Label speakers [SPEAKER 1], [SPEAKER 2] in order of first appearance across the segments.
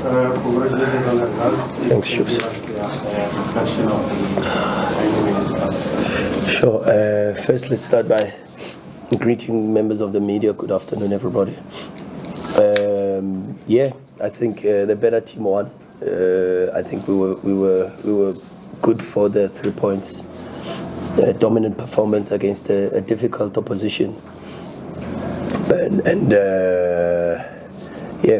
[SPEAKER 1] Congratulations on the results.
[SPEAKER 2] Thanks, Chiefs.
[SPEAKER 1] Reflection of the 90 minutes plus.
[SPEAKER 2] Sure. First, let's start by greeting members of the media. Good afternoon, everybody. I think the better team won. I think we were good for the 3 points. Dominant performance against a difficult opposition.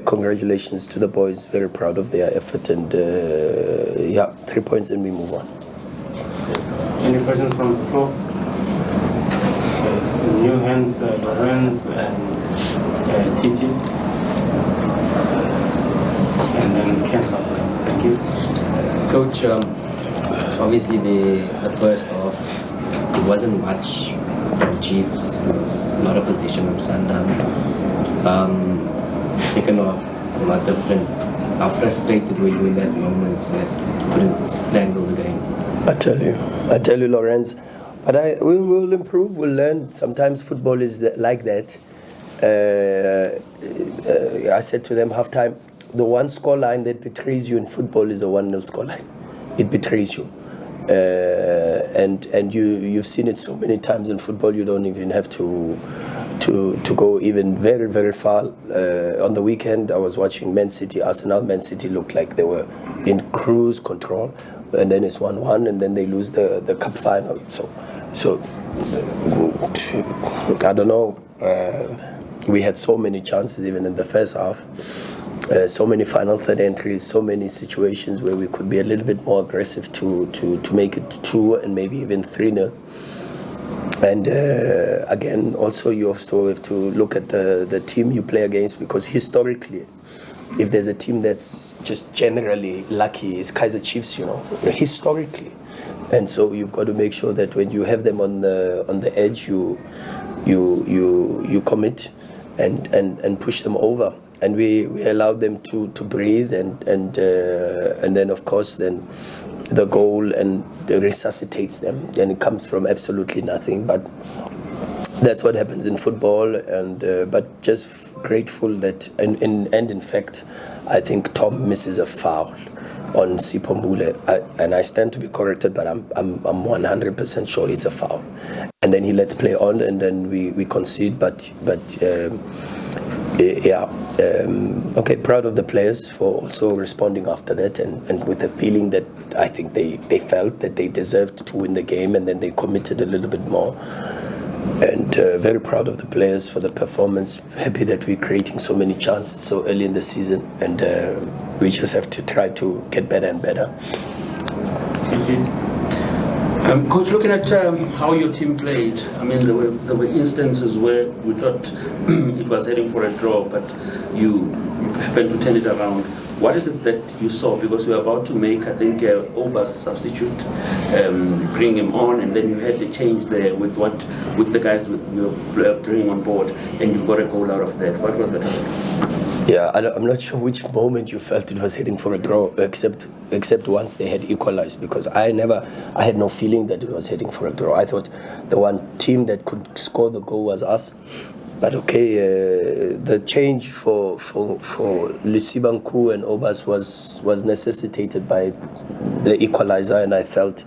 [SPEAKER 2] Congratulations to the boys. Very proud of their effort and 3 points and we move on.
[SPEAKER 1] Any questions from the floor? New hands, Lorenz and Titi. And then Ken Safran. Thank you.
[SPEAKER 3] Coach, obviously the first half, it wasn't much from Chiefs. It was a lot of possession from Sundowns. Second half, a lot different. How frustrated were you in that moment that you couldn't strangle the game?
[SPEAKER 2] I tell you, Lorenz. But we will improve. We'll learn. Sometimes football is like that. I said to them halftime, the one scoreline that betrays you in football is a 1-0 scoreline. It betrays you. And you've seen it so many times in football. You don't even have to go even very, very far. On the weekend, I was watching Man City, Arsenal. Man City looked like they were in cruise control, and then it's 1-1, and then they lose the cup final. So I don't know. We had so many chances even in the first half. So many final third entries, so many situations where we could be a little bit more aggressive to make it 2 and maybe even 3-0. And again, also you also have to look at the team you play against, because historically, if there's a team that's just generally lucky, it's Kaizer Chiefs, historically. And so you've got to make sure that when you have them on the edge, you commit and push them over. And we allowed them to breathe and then of course then the goal and resuscitates them, and it comes from absolutely nothing. But that's what happens in football, and but just grateful that and in fact I think Tom misses a foul on Sipho Mbule, and I stand to be corrected, but I'm 100% sure it's a foul. And then he lets play on, and then we concede, but proud of the players for also responding after that, and with the feeling that I think they felt that they deserved to win the game, and then they committed a little bit more. And very proud of the players for the performance. Happy that we're creating so many chances so early in the season, and we just have to try to get better and better.
[SPEAKER 4] Coach, looking at how your team played, I mean, there were instances where we thought it was heading for a draw, but you happened to turn it around. What is it that you saw? Because you were about to make, I think, Oba's substitute, bring him on, and then you had the change there with the guys you were bringing on board, and you got a goal out of that. What was that?
[SPEAKER 2] Yeah, I'm not sure which moment you felt it was heading for a draw, except once they had equalized, because I had no feeling that it was heading for a draw. I thought the one team that could score the goal was us. But okay, the change for Lisibanku and Obas was necessitated by the equalizer, and I felt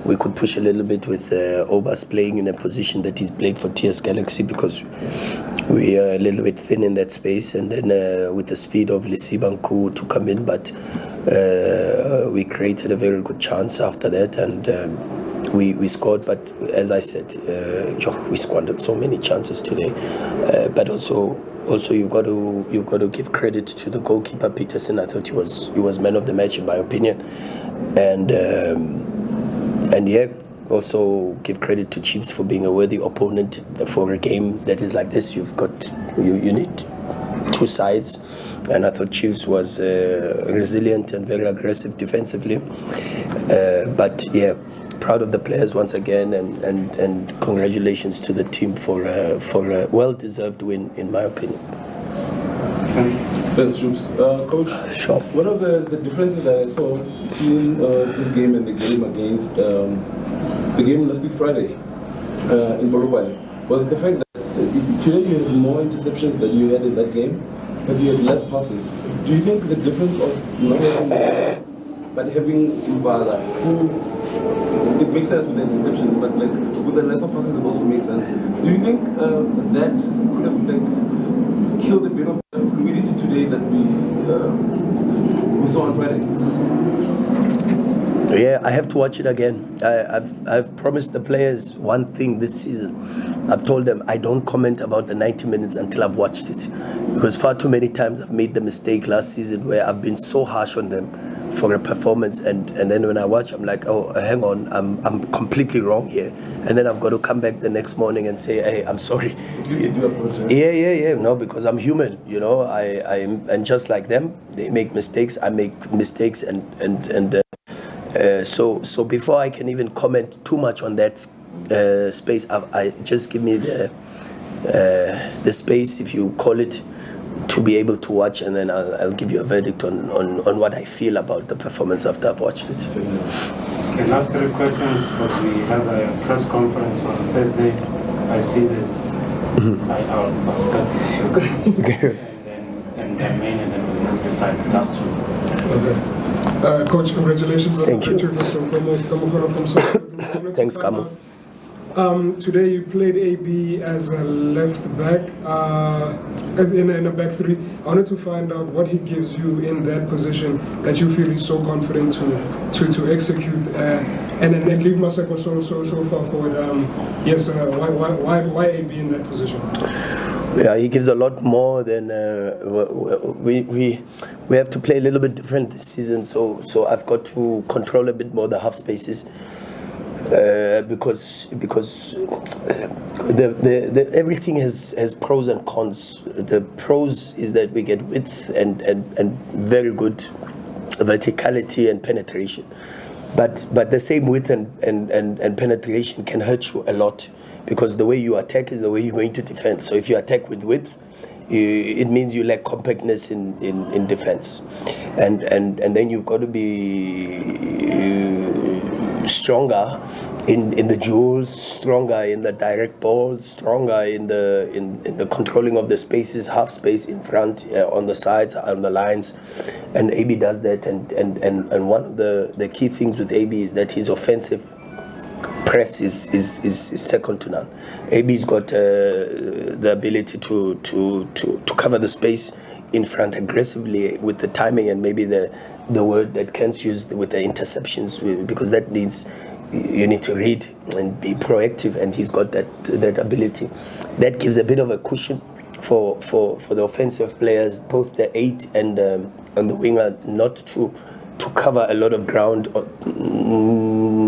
[SPEAKER 2] we could push a little bit with Obas playing in a position that he's played for TS Galaxy, because we are a little bit thin in that space, and then with the speed of Lisibanku to come in, but we created a very good chance after that, and we scored. But as I said, we squandered so many chances today. But also you've got to give credit to the goalkeeper Peterson. I thought he was man of the match in my opinion, and also give credit to Chiefs for being a worthy opponent for a game that is like this. You need two sides, and I thought Chiefs was resilient and very aggressive defensively. But yeah, proud of the players once again, and congratulations to the team for a well-deserved win, in my opinion.
[SPEAKER 5] Thanks, Troops. Coach,
[SPEAKER 2] sure.
[SPEAKER 5] One of the differences that I saw between this game and the game against the game last week Friday in Polokwane was the fact that today you had more interceptions than you had in that game, but you had less passes. Do you think the difference of not having but having Mvala, who it makes sense with the interceptions, but like with the lesser passes it also makes sense. Do you think that could have like killed a bit of the fluidity today that we saw on Friday?
[SPEAKER 2] Yeah, I have to watch it again. I've promised the players one thing this season. I've told them I don't comment about the 90 minutes until I've watched it, because far too many times I've made the mistake last season where I've been so harsh on them for a performance, and then when I watch, I'm like, oh, hang on, I'm completely wrong here, and then I've got to come back the next morning and say, hey, I'm sorry. Yeah. No, because I'm human, you know. And just like them, they make mistakes. I make mistakes, so before I can even comment too much on that space, I just give me the space, if you call it, to be able to watch, and then I'll give you a verdict on what I feel about the performance after I've watched it.
[SPEAKER 1] Okay, last 3 questions, because we have a press conference on Thursday. I see this. I'll start with you. and then main, and then we'll decide the last 2.
[SPEAKER 6] Okay. Coach, congratulations.
[SPEAKER 2] Thank you. Thanks, Kamu.
[SPEAKER 6] Today you played AB as a left back in a back 3. I wanted to find out what he gives you in that position that you feel he's so confident to execute, and then leave Maseko so far forward. Why AB in that position?
[SPEAKER 2] Yeah, he gives a lot more than we have to play a little bit different this season. So I've got to control a bit more the half spaces. Because everything has pros and cons. The pros is that we get width and very good verticality and penetration, but the same width and penetration can hurt you a lot, because the way you attack is the way you're going to defend. So if you attack with width, it means you lack compactness in defense, and then you've got to be stronger in the duels, stronger in the direct balls, stronger in the controlling of the spaces, half space in front, on the sides, on the lines, and AB does that. And one of the key things with AB is that his offensive press is second to none. AB's got the ability to cover the space in front aggressively with the timing, and maybe the word that Ken's used with the interceptions, because that needs, you need to read and be proactive, and he's got that ability. That gives a bit of a cushion for the offensive players, both the 8 and the winger, not to cover a lot of ground,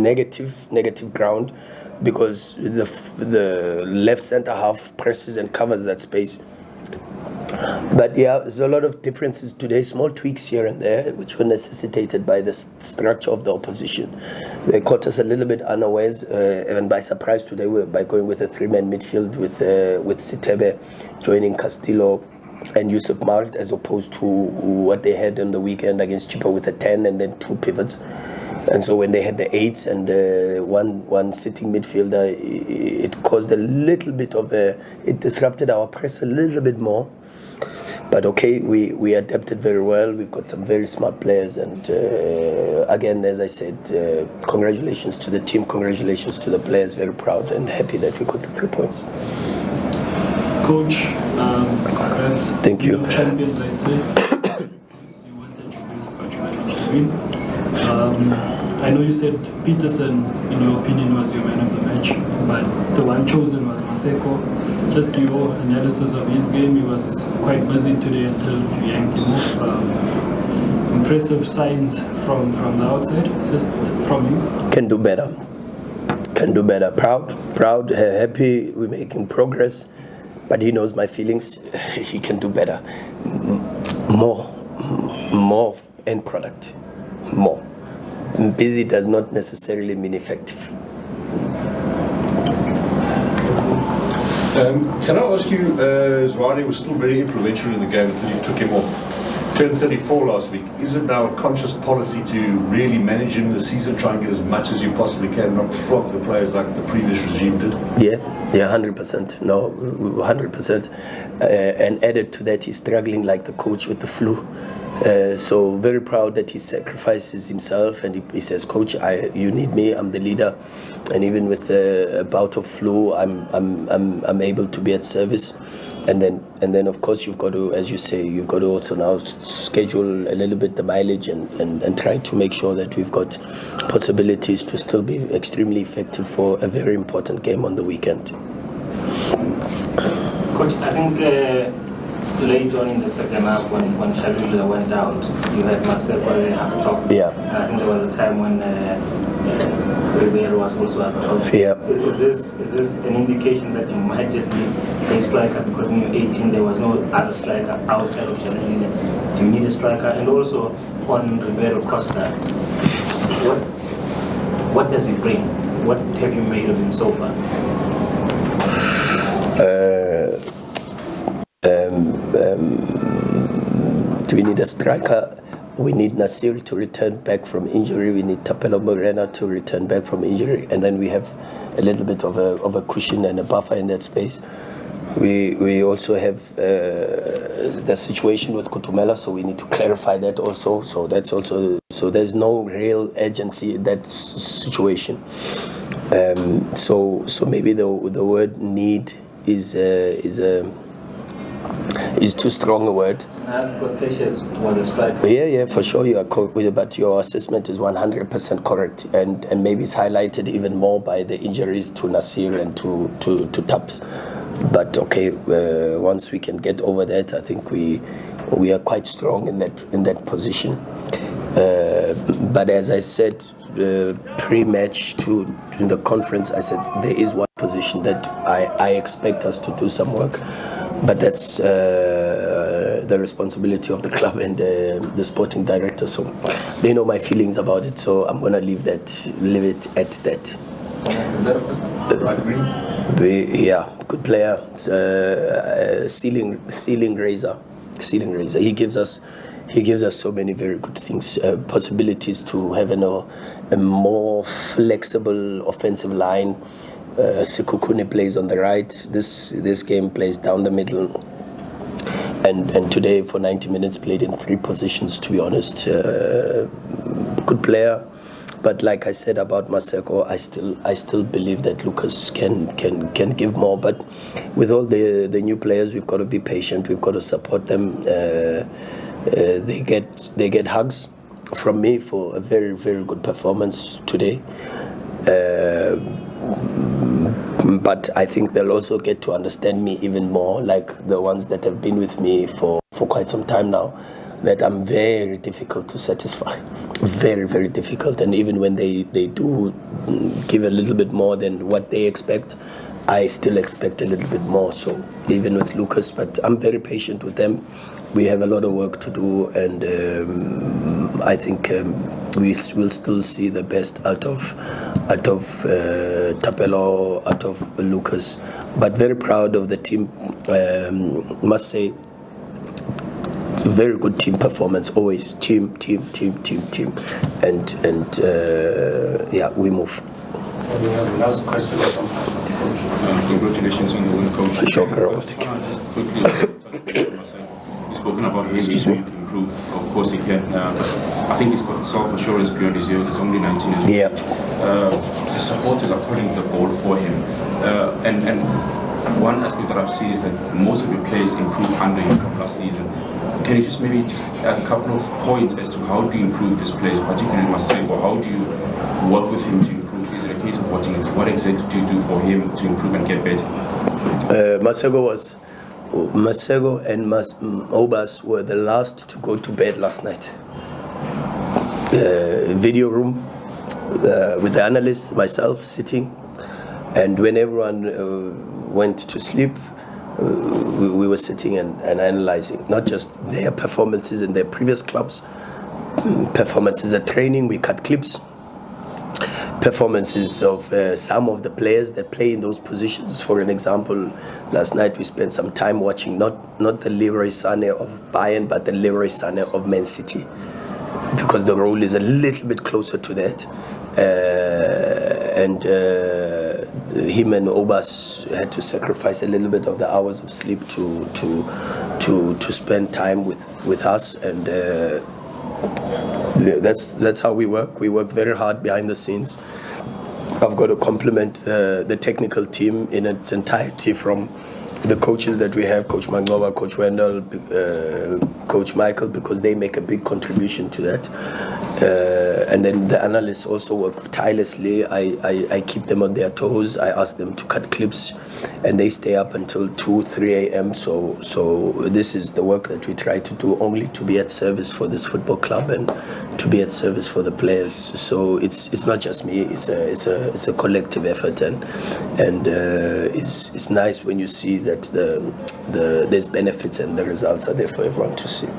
[SPEAKER 2] negative ground, because the left center half presses and covers that space. But yeah, there's a lot of differences today, small tweaks here and there, which were necessitated by the structure of the opposition. They caught us a little bit unawares, and by surprise today, by going with a 3-man midfield with Sitebe joining Castillo and Yusuf Mart, as opposed to what they had on the weekend against Chippa with a 10 and then 2 pivots. And so when they had the 8s and one sitting midfielder, it caused a little bit of it disrupted our press a little bit more. But okay, we adapted very well. We've got some very smart players, and again, as I said, congratulations to the team, congratulations to the players. Very proud and happy that we got the 3 points.
[SPEAKER 7] Coach, congrats.
[SPEAKER 2] Thank you.
[SPEAKER 7] Champions, I'd say. You wanted your best, but you managed to win. I know you said Peterson, in your opinion, was your man of the match, but the one chosen was Maseko. Just your analysis of his game, he was quite busy today until you yanked him off. Impressive signs from the outside, just from you.
[SPEAKER 2] Can do better. Proud, happy, we're making progress, but he knows my feelings. He can do better. More end product. More. Busy does not necessarily mean effective.
[SPEAKER 8] Can I ask you, Rhulani was still very influential in the game until you took him off. turned 34 last week. Is it now a conscious policy to really manage him in the season, try and get as much as you possibly can, not flog the players like the previous regime did?
[SPEAKER 2] Yeah, 100%. No, 100%. And added to that, he's struggling like the coach with the flu. So very proud that he sacrifices himself and he says, "Coach, you need me. I'm the leader, and even with a bout of flu, I'm able to be at service." And then of course you've got to, as you say, you've got to also now schedule a little bit the mileage and try to make sure that we've got possibilities to still be extremely effective for a very important game on the weekend.
[SPEAKER 9] Coach, I think late on in the second half when Shadula went out, you had Maseko up top.
[SPEAKER 2] Yeah.
[SPEAKER 9] And I think there was a time when Ribeiro was also up top.
[SPEAKER 2] Yeah.
[SPEAKER 9] Is this an indication that you might just need a striker because in your 18 there was no other striker outside of Shadula? Do you need a striker? And also on Ribeiro Costa, what does he bring? What have you made of him so far?
[SPEAKER 2] Do we need a striker? We need Nasir to return back from injury. We need Tapelo Morena to return back from injury, and then we have a little bit of a cushion and a buffer in that space. We also have the situation with Kutumela, so we need to clarify that also. So that's also, so there's no real urgency in that situation. So maybe the word need is too strong a word.
[SPEAKER 9] Because Cassius was a striker.
[SPEAKER 2] Yeah, for sure you are correct, but your assessment is 100% correct, and maybe it's highlighted even more by the injuries to Nasir and to Taps. But okay, once we can get over that, I think we are quite strong in that position. But as I said pre-match in the conference, I said there is one position that I expect us to do some work, but that's the responsibility of the club and the sporting director. So they know my feelings about it. So I'm gonna leave it at that. Yeah, good player. Ceiling raiser. He gives us so many very good things, possibilities to have a more flexible offensive line. Sekhukhune plays on the right. This game plays down the middle. And today for 90 minutes played in 3 positions, to be honest. Good player. But like I said about Maseko, I still believe that Lucas can give more. But with all the new players, we've got to be patient. We've got to support them. They get hugs from me for a very, very good performance today. But I think they'll also get to understand me even more, like the ones that have been with me for quite some time now, that I'm very difficult to satisfy. Very, very difficult. And even when they do give a little bit more than what they expect, I still expect a little bit more. So even with Lucas, but I'm very patient with them. We have a lot of work to do, and I think we will still see the best out of Tapelo, out of Lucas. But very proud of the team. Must say, very good team performance. Always team, and yeah, we move.
[SPEAKER 1] We have last question from
[SPEAKER 10] congratulations on the win, coach.
[SPEAKER 2] Sure,
[SPEAKER 10] just quickly. You've spoken about him needs to improve. Of course he can, but I think he's got self-assurance beyond his years. He's only 19 years old.
[SPEAKER 2] Yeah.
[SPEAKER 10] The supporters are putting the ball for him, and one aspect that I've seen is that most of your players improved under him from last season. Can you just add a couple of points as to how do you improve this player, particularly Maseko? How do you work with him to improve? Is it a case of watching? What exactly do you do for him to improve and get better?
[SPEAKER 2] Maseko and Obas were the last to go to bed last night. Video room with the analysts, myself sitting, and when everyone went to sleep, we were sitting and analyzing not just their performances in their previous clubs, performances at training. We cut clips, performances of some of the players that play in those positions. For an example, last night we spent some time watching not the Leroy Sané of Bayern, but the Leroy Sané of Man City, because the role is a little bit closer to that. And him and Obas had to sacrifice a little bit of the hours of sleep to spend time with us, and that's how we work. We work very hard behind the scenes. I've got to compliment the technical team in its entirety, from the coaches that we have, Coach Mangoba, Coach Wendell, Coach Michael, because they make a big contribution to that. And then the analysts also work tirelessly. I keep them on their toes. I ask them to cut clips, and they stay up until 2, 3 a.m. So this is the work that we try to do, only to be at service for this football club and to be at service for the players. So it's not just me. It's a collective effort, and it's nice when you see that there's benefits and the results are there for everyone to see.